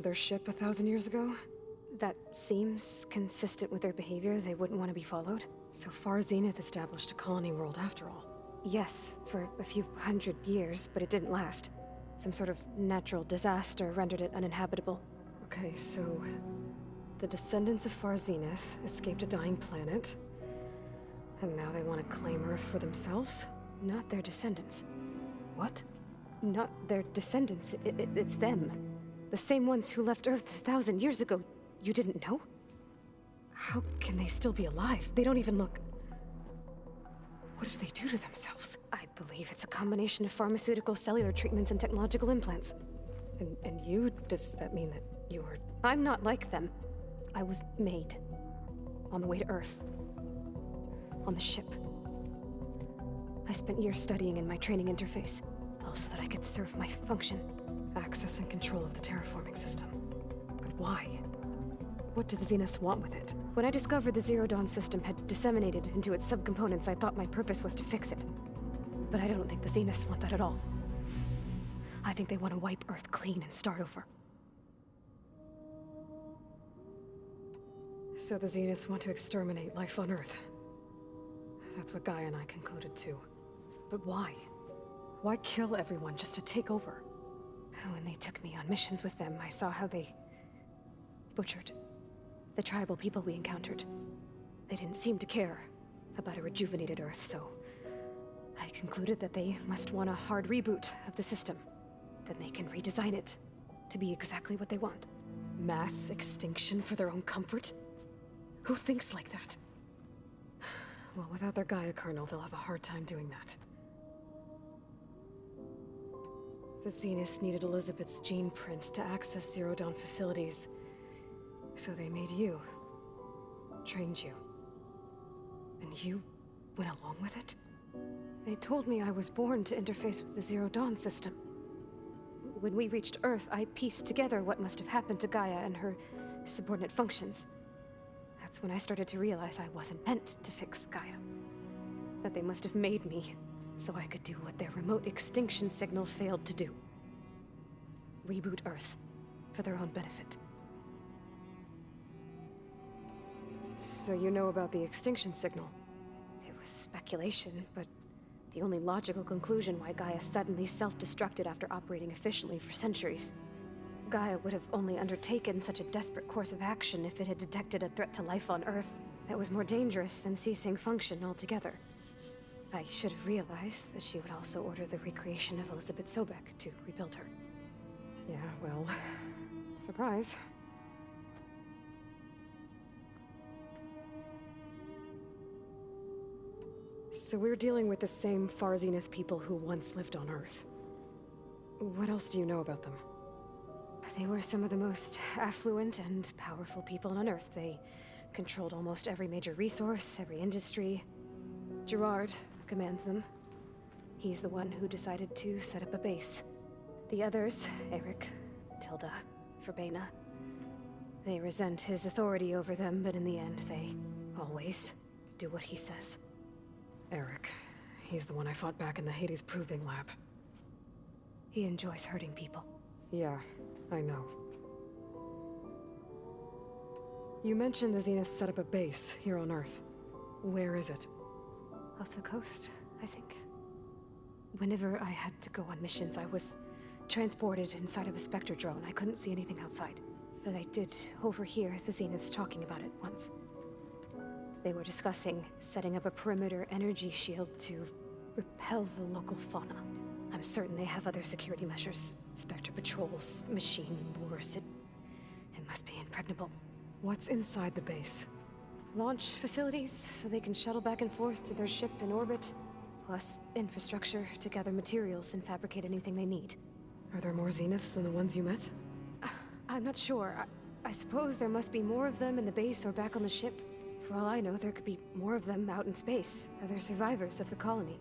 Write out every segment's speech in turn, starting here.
their ship 1,000 years ago? That seems consistent with their behavior. They wouldn't want to be followed. So Far Zenith established a colony world after all. Yes, for a few hundred years, but it didn't last. Some sort of natural disaster rendered it uninhabitable. Okay, so the descendants of Far Zenith escaped a dying planet, and now they want to claim Earth for themselves? Not their descendants. What? Not their descendants. It's them. The same ones who left Earth 1,000 years ago. You didn't know? How can they still be alive? They don't even look... What did they do to themselves? I believe it's a combination of pharmaceutical, cellular treatments, and technological implants. And you? Does that mean that you're... I'm not like them. I was made. On the way to Earth. On the ship. I spent years studying in my training interface, all so that I could serve my function. Access and control of the terraforming system. But why? What do the Zeniths want with it? When I discovered the Zero Dawn system had disseminated into its subcomponents, I thought my purpose was to fix it. But I don't think the Zeniths want that at all. I think they want to wipe Earth clean and start over. So the Zeniths want to exterminate life on Earth. That's what Gaia and I concluded too. But why? Why kill everyone just to take over? When they took me on missions with them, I saw how they butchered the tribal people we encountered. They didn't seem to care about a rejuvenated Earth, so I concluded that they must want a hard reboot of the system. Then they can redesign it to be exactly what they want. Mass extinction for their own comfort? Who thinks like that? Well, without their Gaia kernel, they'll have a hard time doing that. The Zeniths needed Elizabeth's gene print to access Zero Dawn facilities. So they made you. Trained you. And you went along with it? They told me I was born to interface with the Zero Dawn system. When we reached Earth, I pieced together what must have happened to Gaia and her subordinate functions. That's when I started to realize I wasn't meant to fix Gaia. That they must have made me so I could do what their remote extinction signal failed to do. Reboot Earth for their own benefit. So you know about the extinction signal? It was speculation, but the only logical conclusion why Gaia suddenly self-destructed after operating efficiently for centuries. Gaia would have only undertaken such a desperate course of action if it had detected a threat to life on Earth that was more dangerous than ceasing function altogether. I should have realized that she would also order the recreation of Elizabeth Sobek to rebuild her. Yeah, well, surprise. So we're dealing with the same Far Zenith people who once lived on Earth. What else do you know about them? They were some of the most affluent and powerful people on Earth. They controlled almost every major resource, every industry. Gerard commands them. He's the one who decided to set up a base. The others, Eric, Tilda, Verbena, they resent his authority over them, but in the end, they always do what he says. Eric. He's the one I fought back in the Hades Proving Lab. He enjoys hurting people. Yeah, I know. You mentioned the Zeniths set up a base here on Earth. Where is it? Off the coast, I think. Whenever I had to go on missions, I was transported inside of a Spectre drone. I couldn't see anything outside. But I did overhear the Zeniths talking about it once. They were discussing setting up a perimeter energy shield to repel the local fauna. I'm certain they have other security measures. Spectre patrols, machine lures. It must be impregnable. What's inside the base? Launch facilities, so they can shuttle back and forth to their ship in orbit. Plus infrastructure to gather materials and fabricate anything they need. Are there more Zeniths than the ones you met? I'm not sure. I suppose there must be more of them in the base or back on the ship. For all I know, there could be more of them out in space. Other survivors of the colony.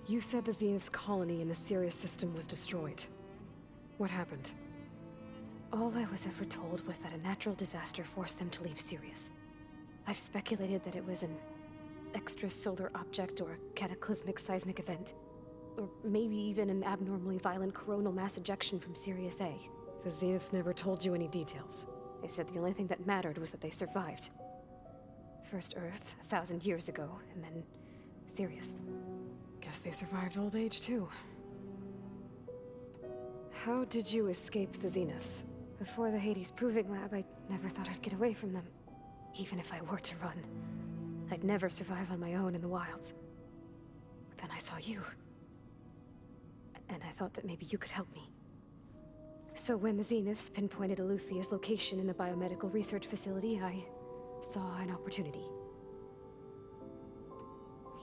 You said the Zenith's colony in the Sirius system was destroyed. What happened? All I was ever told was that a natural disaster forced them to leave Sirius. I've speculated that it was an extrasolar object or a cataclysmic seismic event. Or maybe even an abnormally violent coronal mass ejection from Sirius A. The Zeniths never told you any details. They said the only thing that mattered was that they survived. First Earth, 1,000 years ago, and then Sirius. Guess they survived old age, too. How did you escape the Zeniths? Before the Hades Proving Lab, I never thought I'd get away from them. Even if I were to run. I'd never survive on my own in the wilds. But then I saw you. And I thought that maybe you could help me. So when the Zeniths pinpointed Eluthia's location in the biomedical research facility, I saw an opportunity.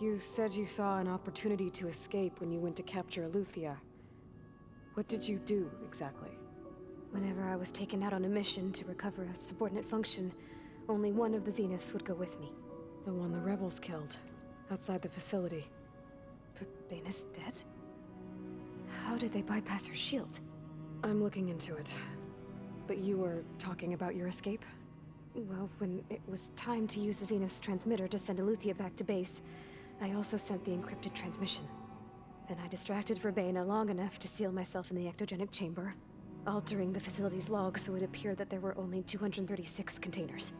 You said you saw an opportunity to escape when you went to capture Eluthia. What did you do, exactly? Whenever I was taken out on a mission to recover a subordinate function, only one of the Zeniths would go with me. The one the rebels killed, outside the facility. Baina's dead? How did they bypass her shield? I'm looking into it. But you were talking about your escape? Well, when it was time to use the Zenith's transmitter to send Eluthia back to base, I also sent the encrypted transmission. Then I distracted Verbena long enough to seal myself in the ectogenic chamber, altering the facility's log so it appeared that there were only 236 containers.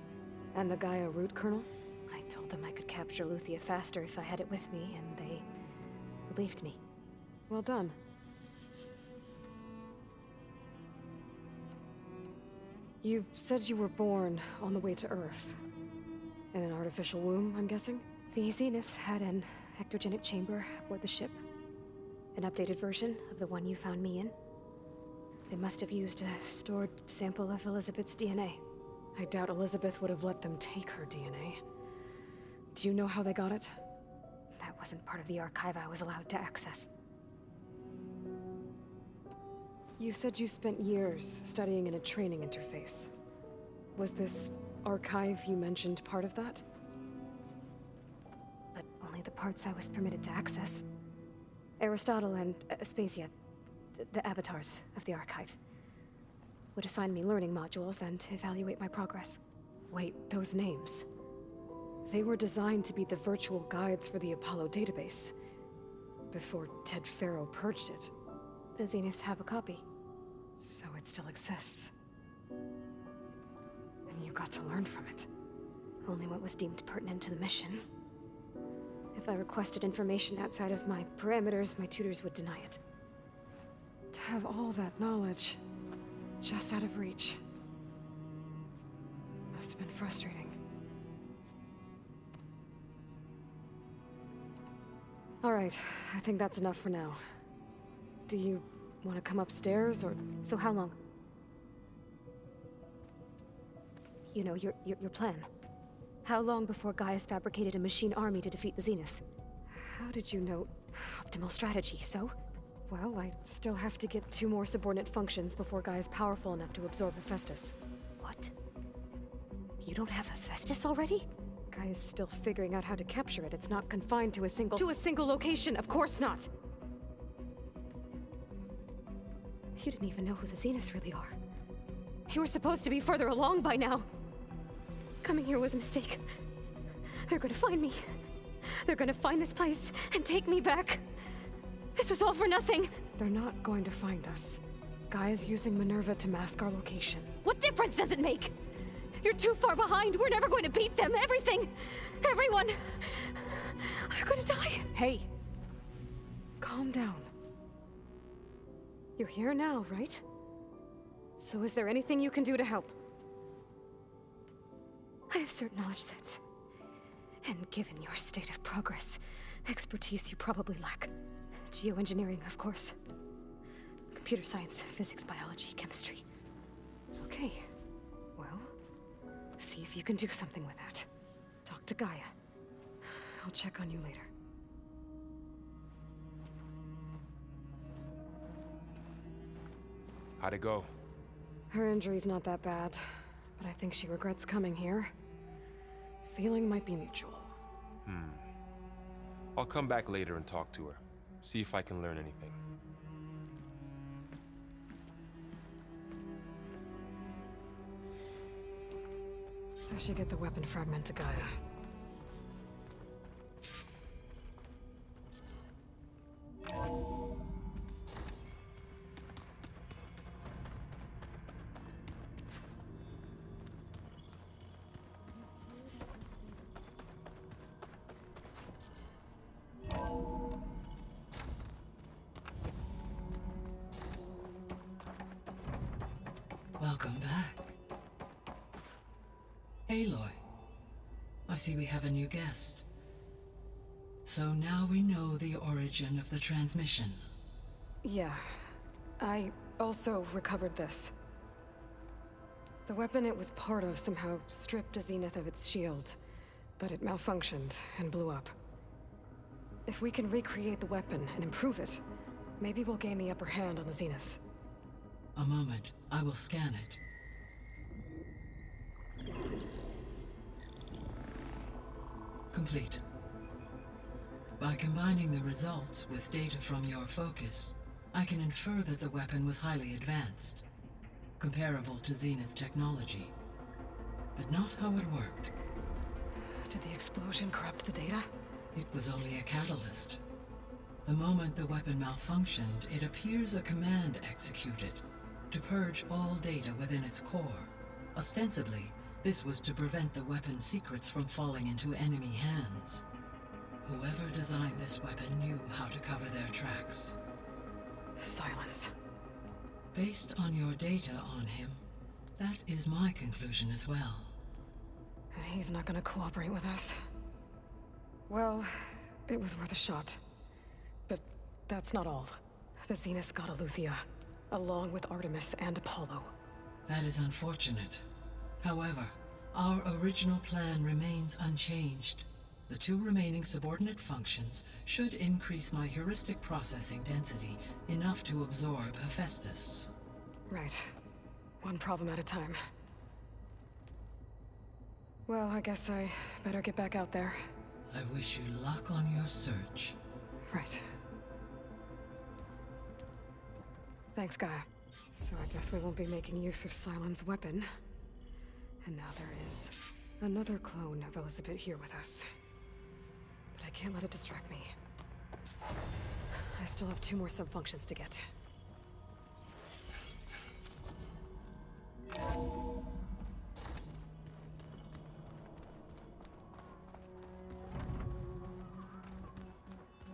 And the Gaia root kernel? I told them I could capture Eluthia faster if I had it with me, and they believed me. Well done. You said you were born on the way to Earth. In an artificial womb, I'm guessing? The Zeniths had an ectogenic chamber aboard the ship. An updated version of the one you found me in. They must have used a stored sample of Elizabeth's DNA. I doubt Elizabeth would have let them take her DNA. Do you know how they got it? That wasn't part of the archive I was allowed to access. You said you spent years studying in a training interface. Was this archive you mentioned part of that? But only the parts I was permitted to access. Aristotle and Aspasia, the avatars of the archive, would assign me learning modules and evaluate my progress. Wait, those names. They were designed to be the virtual guides for the Apollo database, before Ted Faro purged it. The Zeniths have a copy. So it still exists. And you got to learn from it. Only what was deemed pertinent to the mission. If I requested information outside of my parameters, my tutors would deny it. To have all that knowledge, just out of reach. Must have been frustrating. All right, I think that's enough for now. Do you want to come upstairs, or...? So how long? You know, your plan. How long before Gaius fabricated a machine army to defeat the Zeniths? How did you know? Optimal strategy, so? Well, I still have to get 2 more subordinate functions before Gaia's powerful enough to absorb Hephaestus. What? You don't have Hephaestus already? Gaia's still figuring out how to capture it. It's not confined to a single... To a single location! Of course not! You didn't even know who the Zeniths really are. You were supposed to be further along by now! Coming here was a mistake. They're gonna find me. They're gonna find this place and take me back. This was all for nothing! They're not going to find us. Gaia's using Minerva to mask our location. What difference does it make? You're too far behind. We're never going to beat them. Everything, everyone, are gonna die. Hey, calm down. You're here now, right? So is there anything you can do to help? I have certain knowledge sets. And given your state of progress, expertise you probably lack. Geoengineering, of course. Computer science, physics, biology, chemistry. Okay. Well, see if you can do something with that. Talk to Gaia. I'll check on you later. How'd it go? Her injury's not that bad, but I think she regrets coming here. Feeling might be mutual. I'll come back later and talk to her. See if I can learn anything. I should get the weapon fragment to Gaia. Welcome back. Aloy, I see we have a new guest. So now we know the origin of the transmission. Yeah. I also recovered this. The weapon it was part of somehow stripped Zenith of its shield, but it malfunctioned and blew up. If we can recreate the weapon and improve it, maybe we'll gain the upper hand on the Zeniths. A moment, I will scan it. Complete. By combining the results with data from your focus, I can infer that the weapon was highly advanced, comparable to Zenith technology, but not how it worked. Did the explosion corrupt the data? It was only a catalyst. The moment the weapon malfunctioned, it appears a command executed to purge all data within its core. Ostensibly, this was to prevent the weapon's secrets from falling into enemy hands. Whoever designed this weapon knew how to cover their tracks. Silence. Based on your data on him, that is my conclusion as well. And he's not gonna cooperate with us. Well, it was worth a shot. But that's not all. The Zeniths got Eleuthia, along with Artemis and Apollo. That is unfortunate. However, our original plan remains unchanged. The two remaining subordinate functions should increase my heuristic processing density enough to absorb Hephaestus. Right. One problem at a time. Well, I guess I better get back out there. I wish you luck on your search. Right. Thanks, Gaia. So I guess we won't be making use of Sylens' weapon. And now there is another clone of Elizabeth here with us. But I can't let it distract me. I still have 2 more sub-functions to get.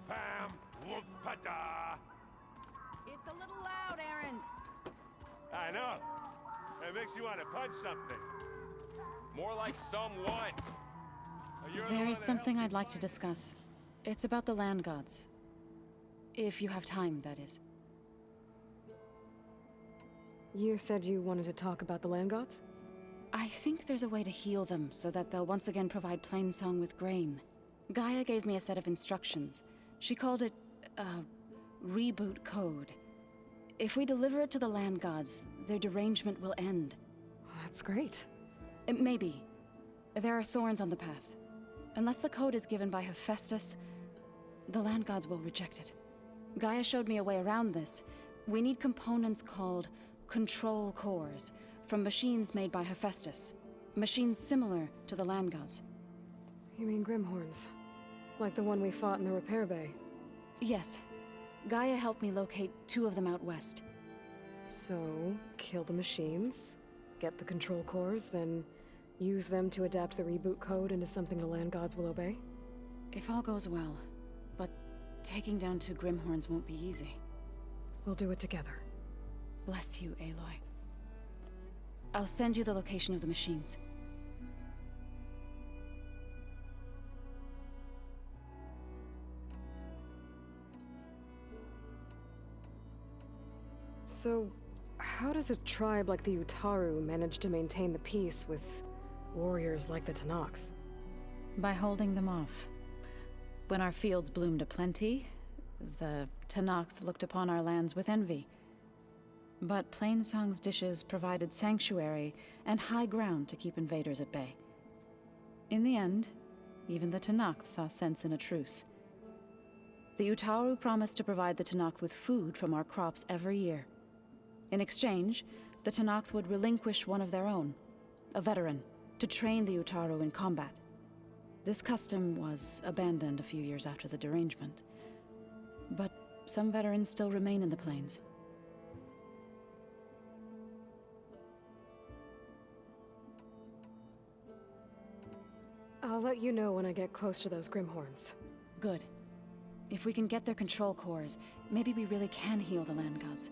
Pam Wukpada! It's a little loud, Erend. I know. It makes you want to punch something. More like someone. You're the There one is that something helped I'd like to discuss. It's about the land gods. If you have time, that is. You said you wanted to talk about the land gods? I think there's a way to heal them so that they'll once again provide Plainsong with grain. Gaia gave me a set of instructions. She called it, reboot code. If we deliver it to the land gods, their derangement will end. That's great. Maybe. There are thorns on the path. Unless the code is given by Hephaestus, the land gods will reject it. Gaia showed me a way around this. We need components called control cores from machines made by Hephaestus. Machines similar to the land gods. You mean Grimhorns? Like the one we fought in the repair bay? Yes. Gaia helped me locate 2 of them out west. So, kill the machines, get the control cores, then use them to adapt the reboot code into something the land gods will obey? If all goes well. But taking down 2 Grimhorns won't be easy. We'll do it together. Bless you, Aloy. I'll send you the location of the machines. So, how does a tribe like the Utaru manage to maintain the peace with warriors like the Tenakth? By holding them off. When our fields bloomed aplenty, the Tenakth looked upon our lands with envy. But Plainsong's dishes provided sanctuary and high ground to keep invaders at bay. In the end, even the Tenakth saw sense in a truce. The Utaru promised to provide the Tenakth with food from our crops every year. In exchange, the Tenakth would relinquish one of their own, a veteran, to train the Utaru in combat. This custom was abandoned a few years after the derangement. But some veterans still remain in the plains. I'll let you know when I get close to those Grimhorns. Good. If we can get their control cores, maybe we really can heal the land gods.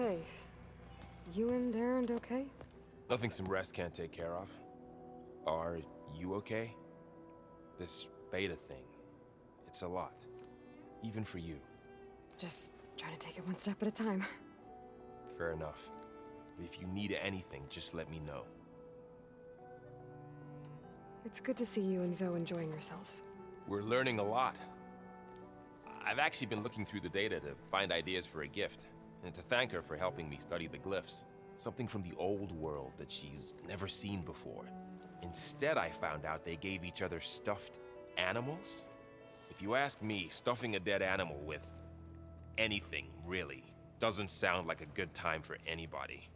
Hey, you and Erend okay? Nothing some rest can't take care of. Are you okay? This beta thing, it's a lot. Even for you. Just trying to take it one step at a time. Fair enough. If you need anything, just let me know. It's good to see you and Zoe enjoying yourselves. We're learning a lot. I've actually been looking through the data to find ideas for a gift, and to thank her for helping me study the glyphs. Something from the old world that she's never seen before. Instead, I found out they gave each other stuffed animals. If you ask me, stuffing a dead animal with anything, really, doesn't sound like a good time for anybody.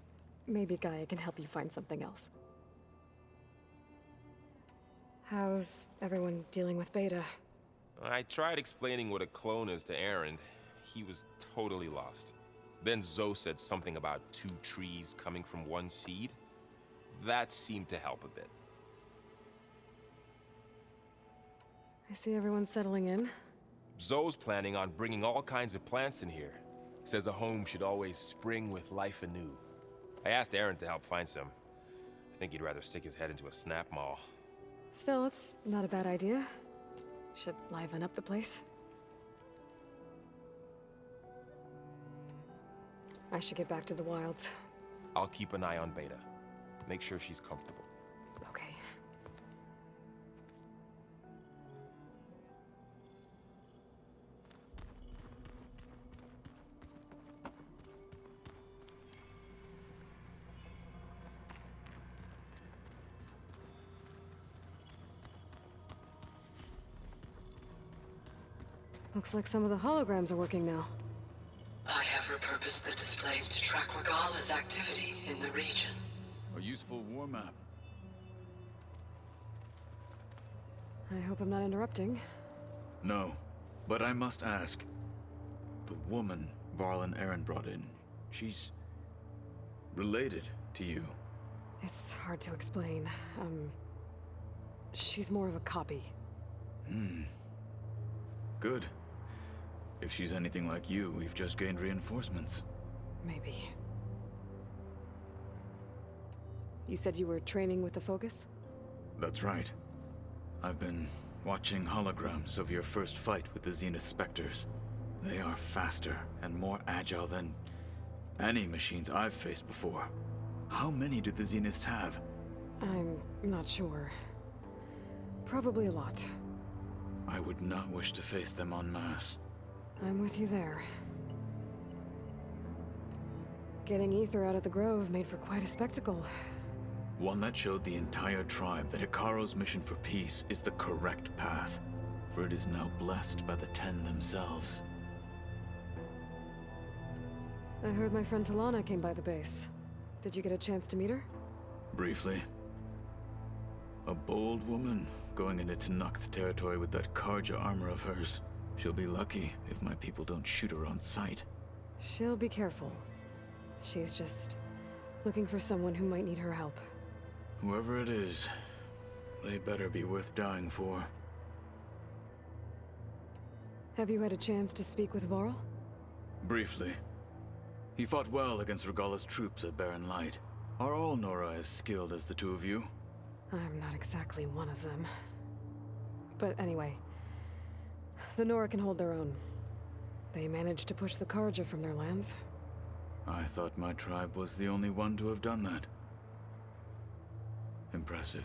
Maybe Gaia can help you find something else. How's everyone dealing with Beta? I tried explaining what a clone is to Erend. He was totally lost. Then Zoe said something about 2 trees coming from 1 seed. That seemed to help a bit. I see everyone settling in. Zoe's planning on bringing all kinds of plants in here. Says a home should always spring with life anew. I asked Erend to help find some. I think he'd rather stick his head into a snap mall. Still, it's not a bad idea. Should liven up the place. I should get back to the wilds. I'll keep an eye on Beta. Make sure she's comfortable. Okay. Looks like some of the holograms are working now. I have repurposed the displays to track Regala's activity in the region. A useful war map. I hope I'm not interrupting. No, but I must ask. The woman Varl and Erend brought in, she's related to you. It's hard to explain. She's more of a copy. Good. If she's anything like you, we've just gained reinforcements. Maybe. You said you were training with the Focus? That's right. I've been watching holograms of your first fight with the Zenith Spectres. They are faster and more agile than any machines I've faced before. How many do the Zeniths have? I'm not sure. Probably a lot. I would not wish to face them en masse. I'm with you there. Getting Ether out of the Grove made for quite a spectacle. One that showed the entire tribe that Hekarro's mission for peace is the correct path, for it is now blessed by the Ten themselves. I heard my friend Talana came by the base. Did you get a chance to meet her? Briefly. A bold woman going into Tenakth territory with that Karja armor of hers. She'll be lucky if my people don't shoot her on sight. She'll be careful. She's just looking for someone who might need her help. Whoever it is, they better be worth dying for. Have you had a chance to speak with Varl? Briefly. He fought well against Regala's troops at Barren Light. Are all Nora as skilled as the two of you? I'm not exactly one of them. But anyway, the Nora can hold their own. They managed to push the Karja from their lands. I thought my tribe was the only one to have done that. Impressive.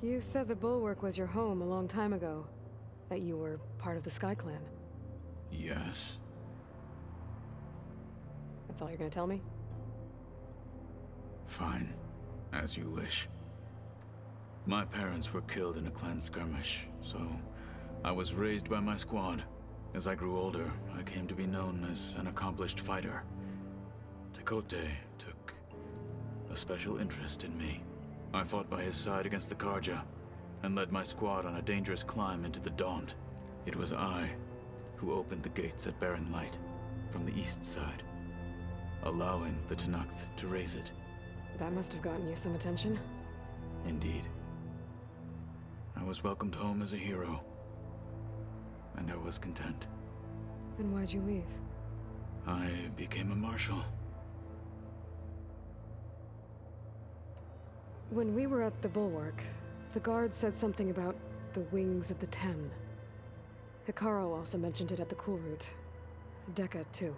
You said the Bulwark was your home a long time ago. That you were part of the Sky Clan. Yes. That's all you're gonna tell me? Fine. As you wish. My parents were killed in a clan skirmish, so I was raised by my squad. As I grew older, I came to be known as an accomplished fighter. Tekote took a special interest in me. I fought by his side against the Karja, and led my squad on a dangerous climb into the Daunt. It was I who opened the gates at Barren Light, from the east side, allowing the Tenakth to raise it. That must have gotten you some attention. Indeed. I was welcomed home as a hero. and I was content. Then why'd you leave? I became a marshal. When we were at the Bulwark, the guard said something about the Wings of the Ten. Hikaru also mentioned it at the Cool Route. Dekka, too.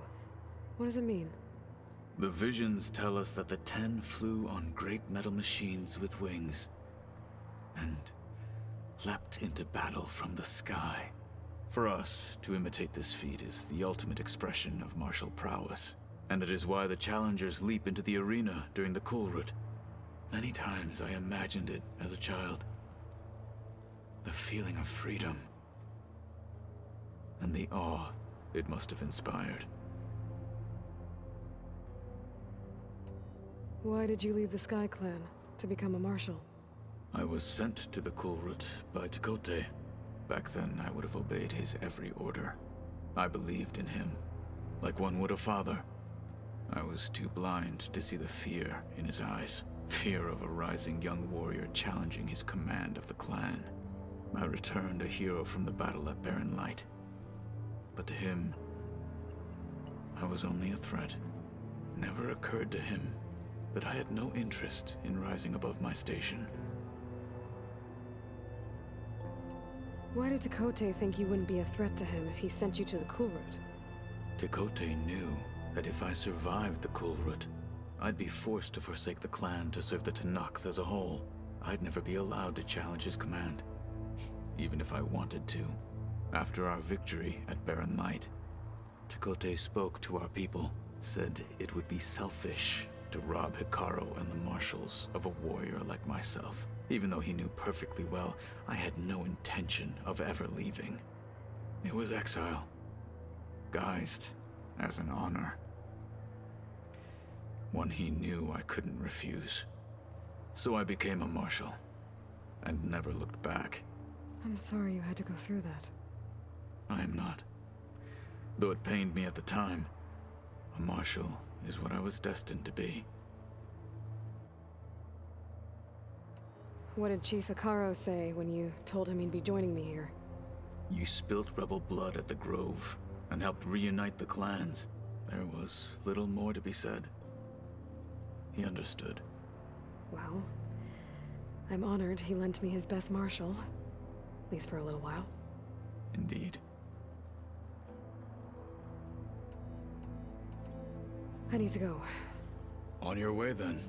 What does it mean? The visions tell us that the Ten flew on great metal machines with wings, and leapt into battle from the sky. For us, to imitate this feat is the ultimate expression of martial prowess, and it is why the challengers leap into the arena during the Cool Route. Many times I imagined it as a child. The feeling of freedom, and the awe it must have inspired. Why did you leave the Sky Clan to become a marshal? I was sent to the Cool Route by Tekotteh. Back then, I would have obeyed his every order. I believed in him, like one would a father. I was too blind to see the fear in his eyes. Fear of a rising young warrior challenging his command of the clan. I returned a hero from the battle at Barren Light. But to him, I was only a threat. It never occurred to him that I had no interest in rising above my station. Why did Tekotteh think you wouldn't be a threat to him if he sent you to the Cool Route? Tekotteh knew that if I survived the Cool Route, I'd be forced to forsake the clan to serve the Tenakth as a whole. I'd never be allowed to challenge his command, even if I wanted to. After our victory at Barren Light, Tekotteh spoke to our people, said it would be selfish to rob Hikaru and the marshals of a warrior like myself, even though he knew perfectly well I had no intention of ever leaving. It was exile, guised as an honor. One he knew I couldn't refuse. So I became a marshal, and never looked back. I'm sorry you had to go through that. I am not. Though it pained me at the time, a marshal is what I was destined to be. What did Chief Hikaru say when you told him he'd be joining me here? You spilt rebel blood at the Grove, and helped reunite the clans. There was little more to be said. He understood. Well, I'm honored he lent me his best marshal. At least for a little while. Indeed. I need to go. On your way, then.